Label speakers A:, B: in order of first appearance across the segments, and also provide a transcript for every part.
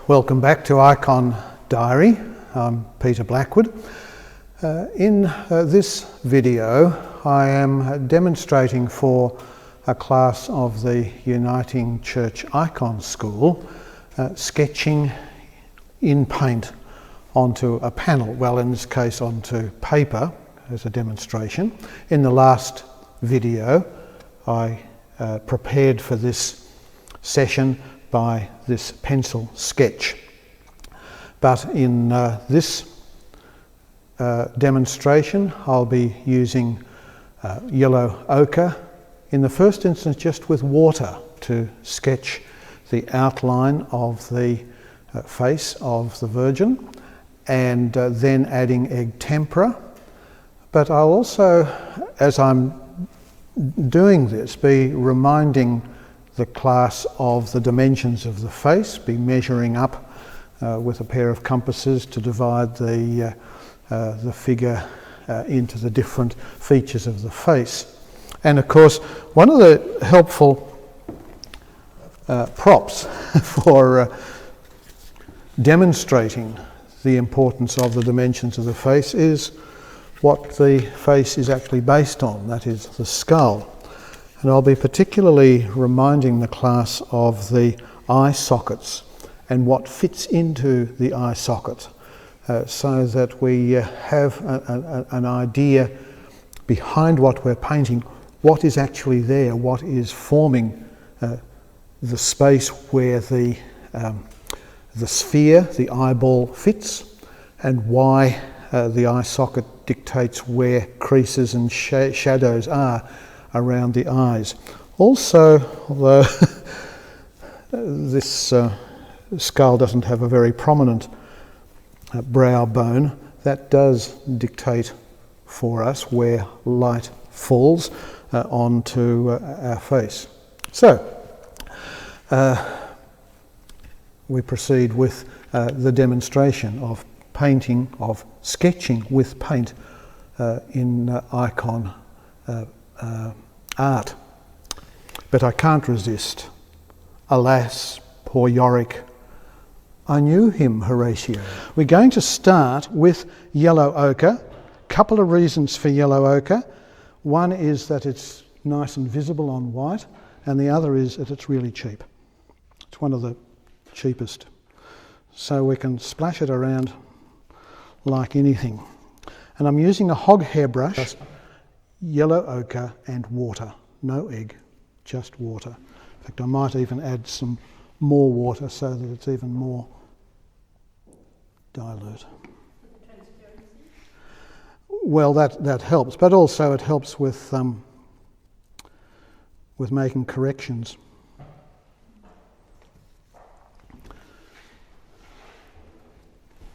A: Welcome back to Icon Diary. I'm Peter Blackwood. In this video I am demonstrating for a class of the Uniting Church Icon School sketching in paint onto a panel, well in this case onto paper as a demonstration. In the last video I prepared for this session by this pencil sketch. But in this demonstration I'll be using yellow ochre, in the first instance just with water, to sketch the outline of the face of the Virgin, and then adding egg tempera. But I'll also, as I'm doing this, be reminding the class of the dimensions of the face, be measuring up with a pair of compasses to divide the figure into the different features of the face. And of course, one of the helpful props for demonstrating the importance of the dimensions of the face is what the face is actually based on, that is the skull. And I'll be particularly reminding the class of the eye sockets and what fits into the eye socket, so that we have an idea behind what we're painting, what is actually there, what is forming the space where the sphere, the eyeball, fits, and why the eye socket dictates where creases and shadows are around the eyes. Also, although this skull doesn't have a very prominent brow bone, that does dictate for us where light falls onto our face. So, we proceed with the demonstration of painting, of sketching with paint in icon art. But I can't resist. Alas, poor Yorick, I knew him, Horatio. We're going to start with yellow ochre. Couple of reasons for yellow ochre. One is that it's nice and visible on white, and the other is that it's really cheap. It's one of the cheapest. So we can splash it around like anything. And I'm using a hog hairbrush, yellow ochre and water. No egg, just water. In fact, I might even add some more water so that it's even more dilute. Well, that helps, but also it helps with making corrections.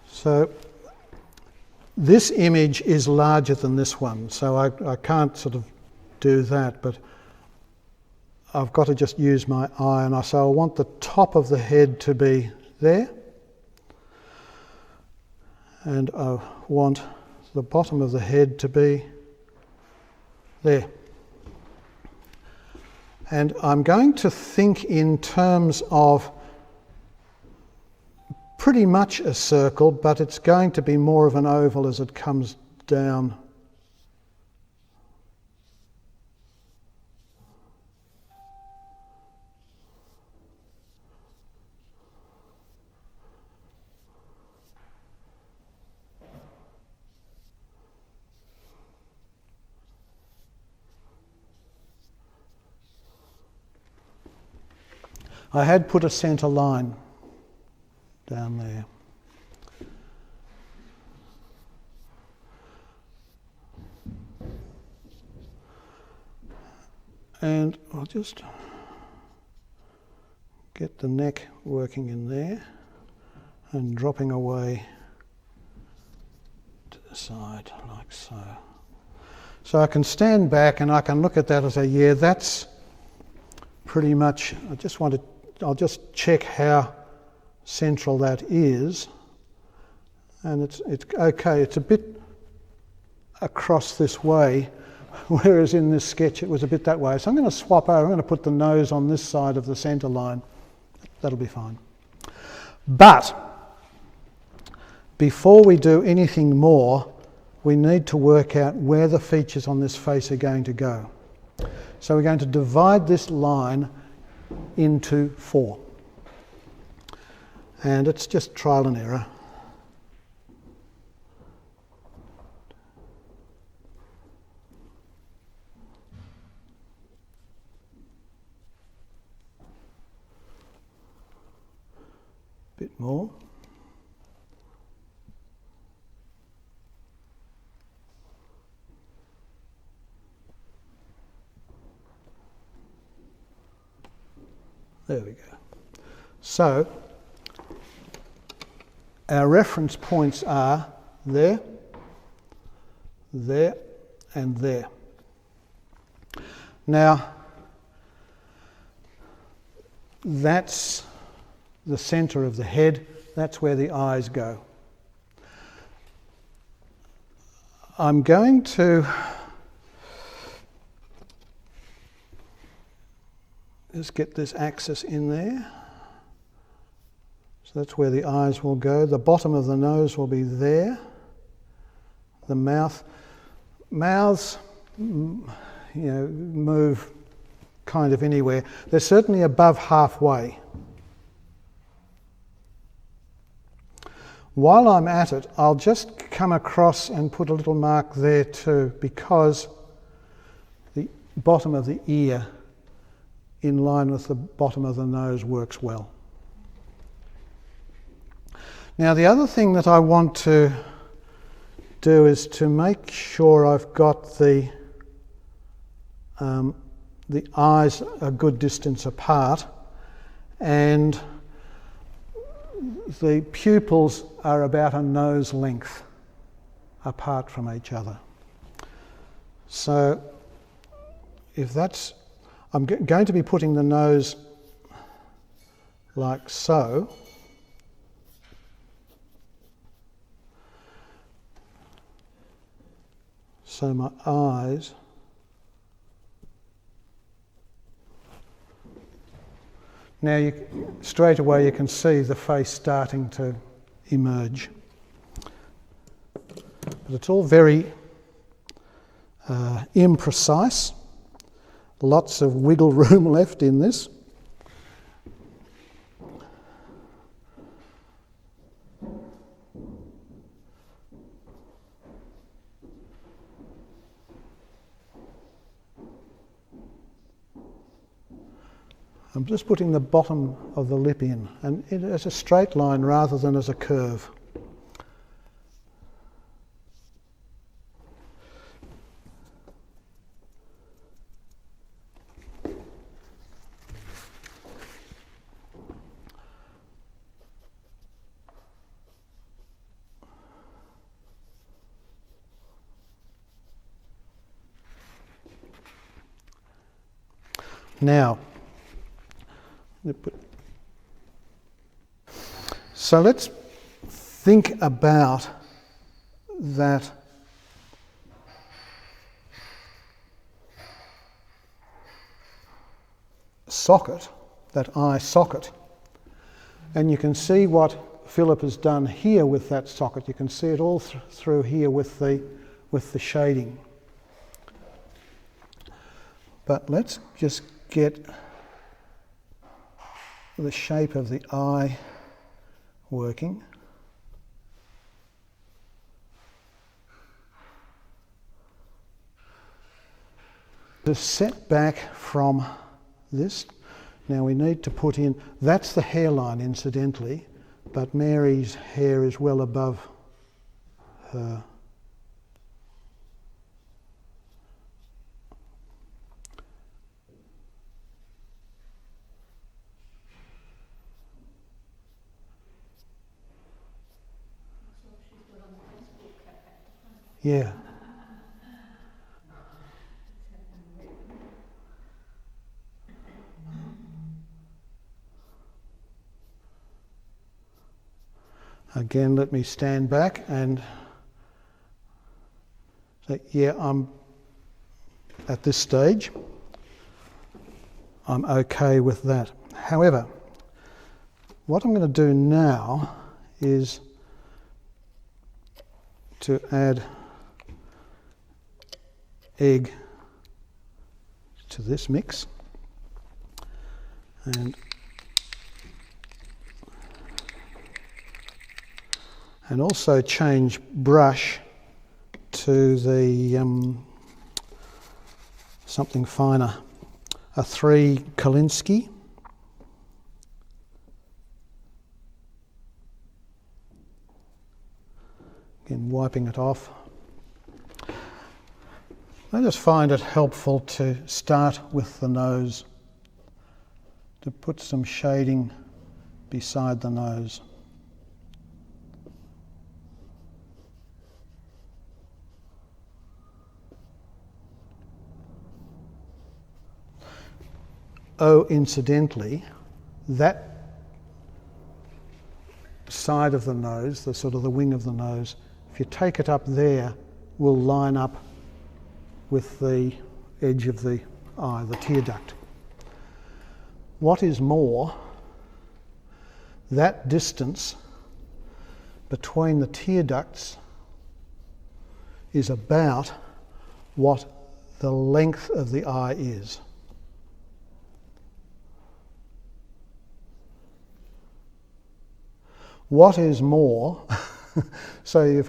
A: So this image is larger than this one, so I can't sort of do that, but I've got to just use my eye, and so I want the top of the head to be there, and I want the bottom of the head to be there. And I'm going to think in terms of pretty much a circle, but it's going to be more of an oval as it comes down. I had put a centre line down there. And I'll just get the neck working in there and dropping away to the side like so. So I can stand back and I can look at that and say, yeah, that's pretty much, I'll just check how central that is, and it's okay. It's a bit across this way, whereas in this sketch it was a bit that way. So I'm going to swap over. I'm going to put the nose on this side of the centre line. That'll be fine. But before we do anything more, we need to work out where the features on this face are going to go. So we're going to divide this line into 4. And it's just trial and error. Bit more. There we go. So our reference points are there, there, and there. Now, that's the centre of the head. That's where the eyes go. I'm going to just get this axis in there. So that's where the eyes will go. The bottom of the nose will be there. The mouths, move kind of anywhere. They're certainly above halfway. While I'm at it, I'll just come across and put a little mark there too, because the bottom of the ear in line with the bottom of the nose works well. Now the other thing that I want to do is to make sure I've got the eyes a good distance apart, and the pupils are about a nose length apart from each other. So if that's, I'm going to be putting the nose like so. So my eyes now straight away you can see the face starting to emerge. But it's all very imprecise. Lots of wiggle room left in this. I'm just putting the bottom of the lip in, and as a straight line rather than as a curve. Now, so let's think about that socket, that eye socket, and you can see what Philip has done here with that socket. You can see it all through here with the shading. But let's just get the shape of the eye working. To set back from this, now we need to put in, that's the hairline incidentally, but Mary's hair is well above her. Yeah. Again, let me stand back and say, yeah, I'm at this stage, I'm okay with that. However, What I'm going to do now is to add egg to this mix, and also change brush to the something finer, a 3 Kolinsky. Again, wiping it off. I just find it helpful to start with the nose, to put some shading beside the nose. Oh, incidentally, that side of the nose, the sort of the wing of the nose, if you take it up there, will line up with the edge of the eye, the tear duct. What is more, that distance between the tear ducts is about what the length of the eye is. What is more, so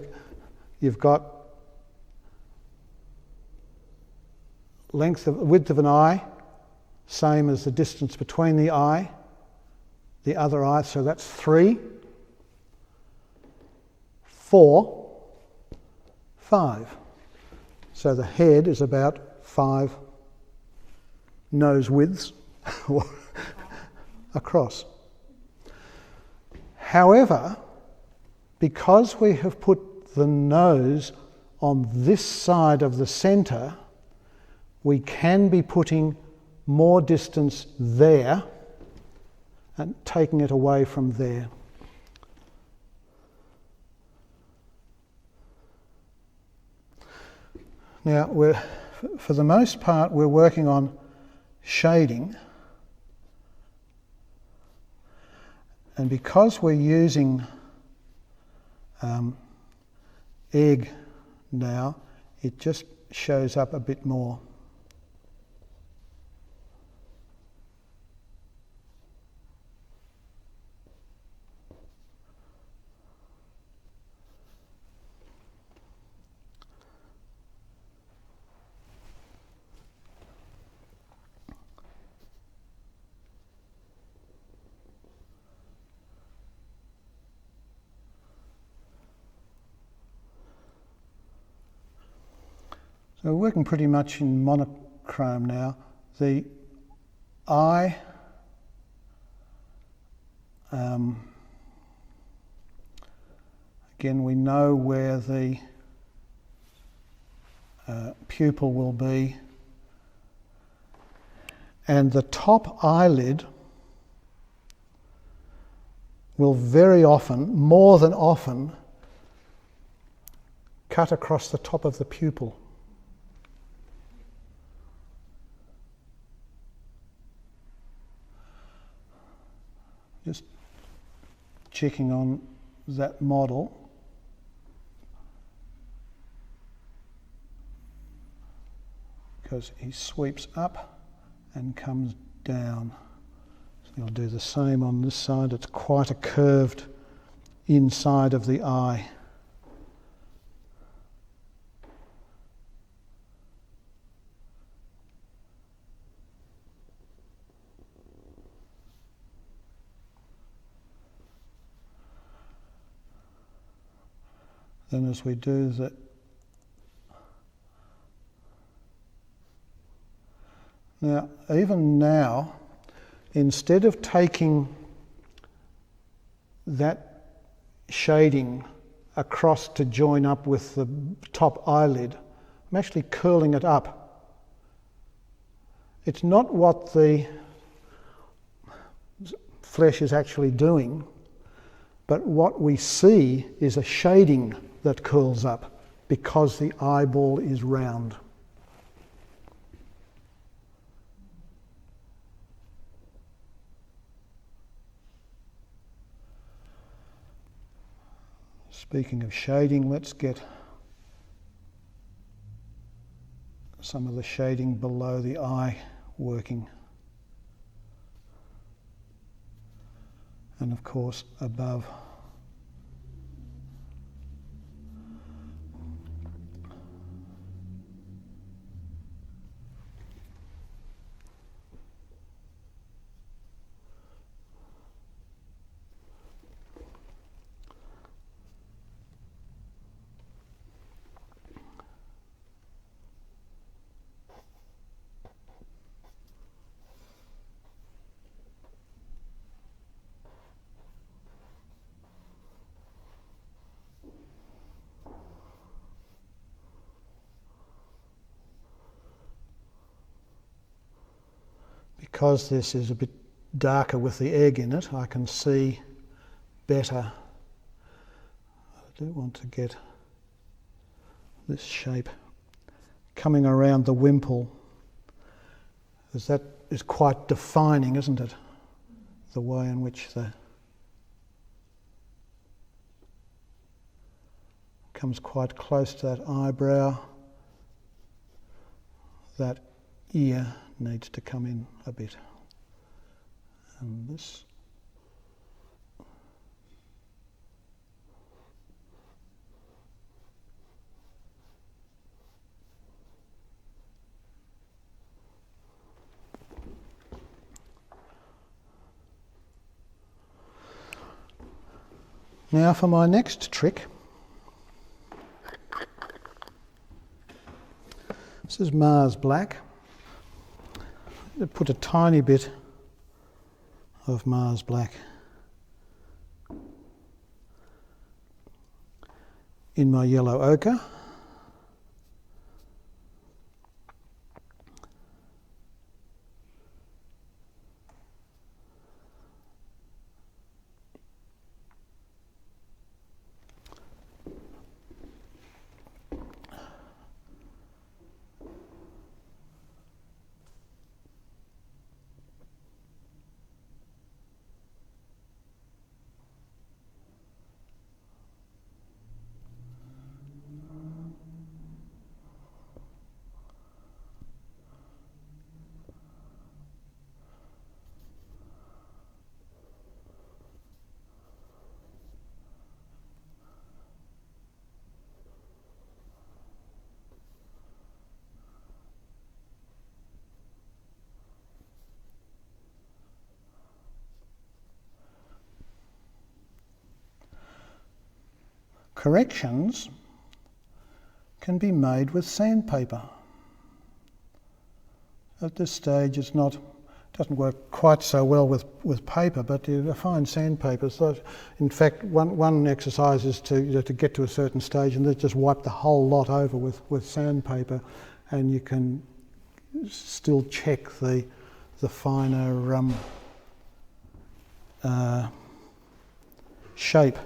A: you've got width of an eye, same as the distance between the other eye, so that's 3, 4, 5. So the head is about 5 nose widths across. However, because we have put the nose on this side of the centre, we can be putting more distance there and taking it away from there. Now, for the most part, we're working on shading. And because we're using egg now, it just shows up a bit more. So we're working pretty much in monochrome now. The eye again, we know where the pupil will be, and the top eyelid will very often, more than often, cut across the top of the pupil. Just checking on that model. Because he sweeps up and comes down. So you'll do the same on this side. It's quite a curved inside of the eye. Then as we do that, even now, instead of taking that shading across to join up with the top eyelid, I'm actually curling it up. It's not what the flesh is actually doing, but what we see is a shading that curls up because the eyeball is round. Speaking of shading, let's get some of the shading below the eye working. And of course above. Because this is a bit darker with the egg in it, I can see better. I do want to get this shape coming around the wimple, as that is quite defining, isn't it? The way in which the comes quite close to that eyebrow. That ear needs to come in a bit. And this. Now for my next trick. This is Mars Black. I put a tiny bit of Mars Black in my yellow ochre. Corrections can be made with sandpaper. At this stage it doesn't work quite so well with paper, but I find sandpaper. So in fact, one exercise is to get to a certain stage and then just wipe the whole lot over with sandpaper, and you can still check the finer shape.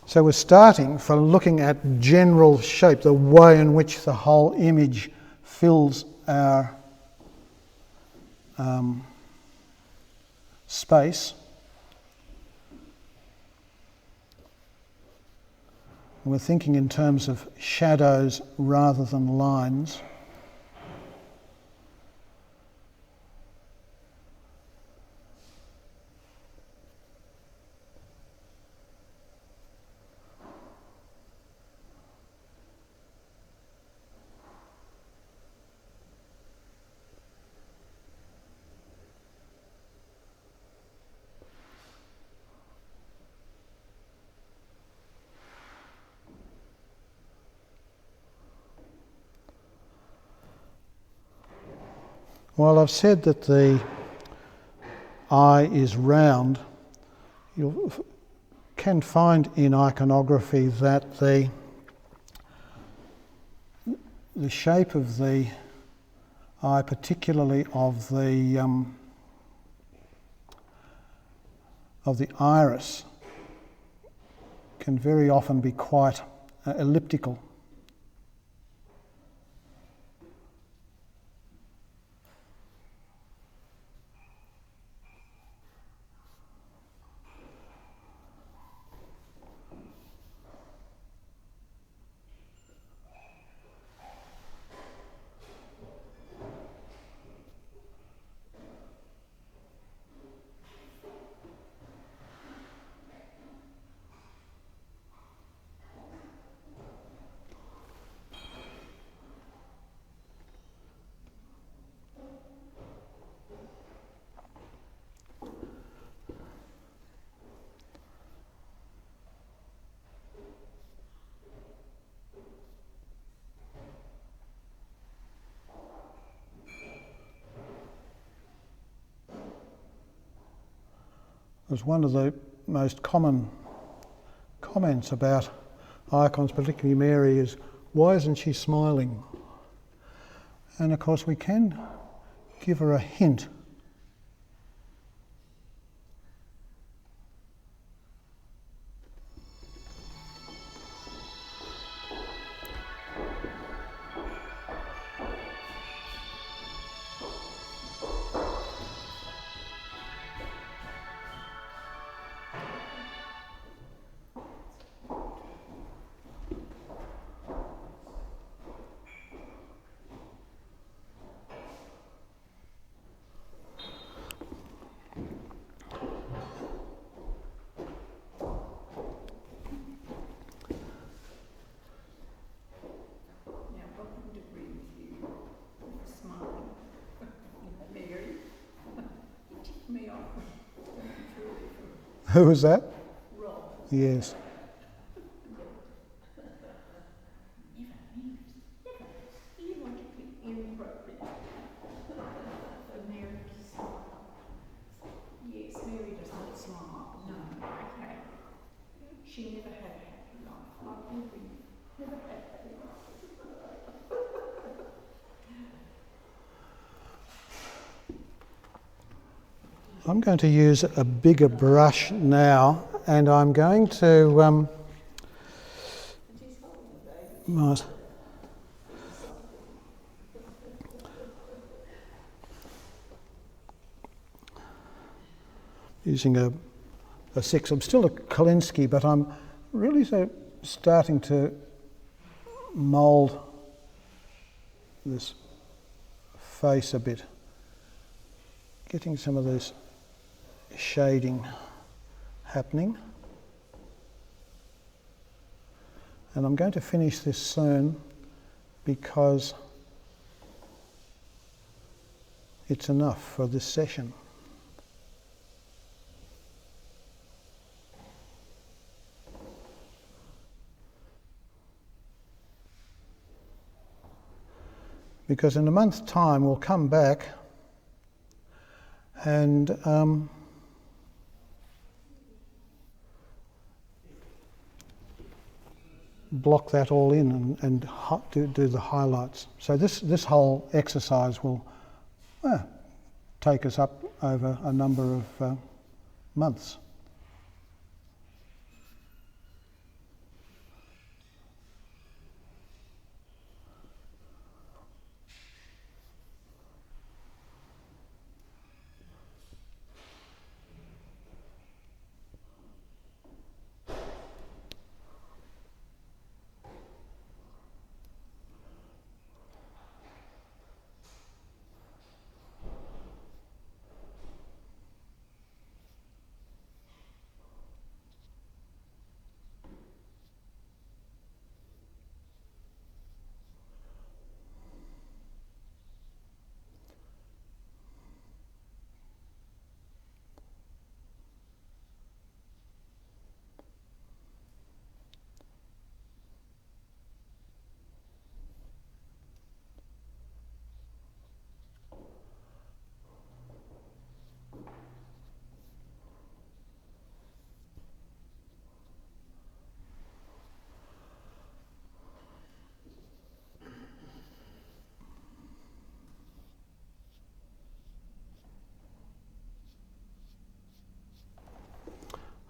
A: So we're starting from looking at general shape, the way in which the whole image fills our space. We're thinking in terms of shadows rather than lines. While I've said that the eye is round, you can find in iconography that the shape of the eye, particularly of the iris, can very often be quite elliptical. Because one of the most common comments about icons, particularly Mary, is, why isn't she smiling? And of course we can give her a hint. Who was that?
B: Rob.
A: Yes.
B: You want to be inappropriate. For Mary to smile. Yes, Mary does not smile. No, okay. She never had a happy life. I've never had a happy life.
A: I'm going to use a bigger brush now, and I'm going to right. Using a 6. I'm still a Kolinsky, but I'm really starting to mould this face a bit, getting some of this shading happening. And I'm going to finish this soon because it's enough for this session. Because in a month's time we'll come back and block that all in and do the highlights. So this whole exercise will take us up over a number of months.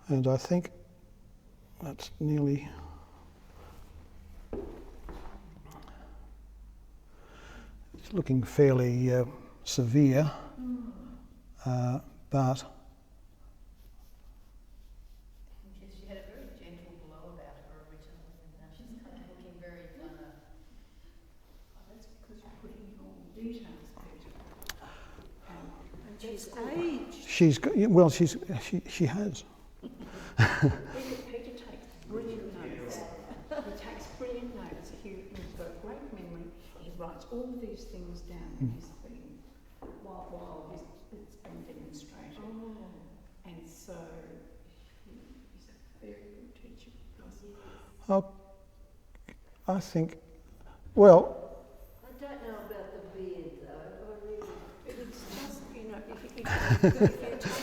A: And I think that's nearly... It's looking fairly severe, but...
C: She had a very gentle glow about her originally, and she's kind of looking very kind of...
B: Oh, that's because you're putting in all the details, Peter. And she's aged.
A: She has.
B: Peter takes brilliant notes. He takes brilliant notes. He's got a great memory. He writes all these things down while it's been demonstrated. Oh. And so he's a very good teacher.
A: I think, well...
C: I don't know about the beard though, I really...
B: It's just, if you take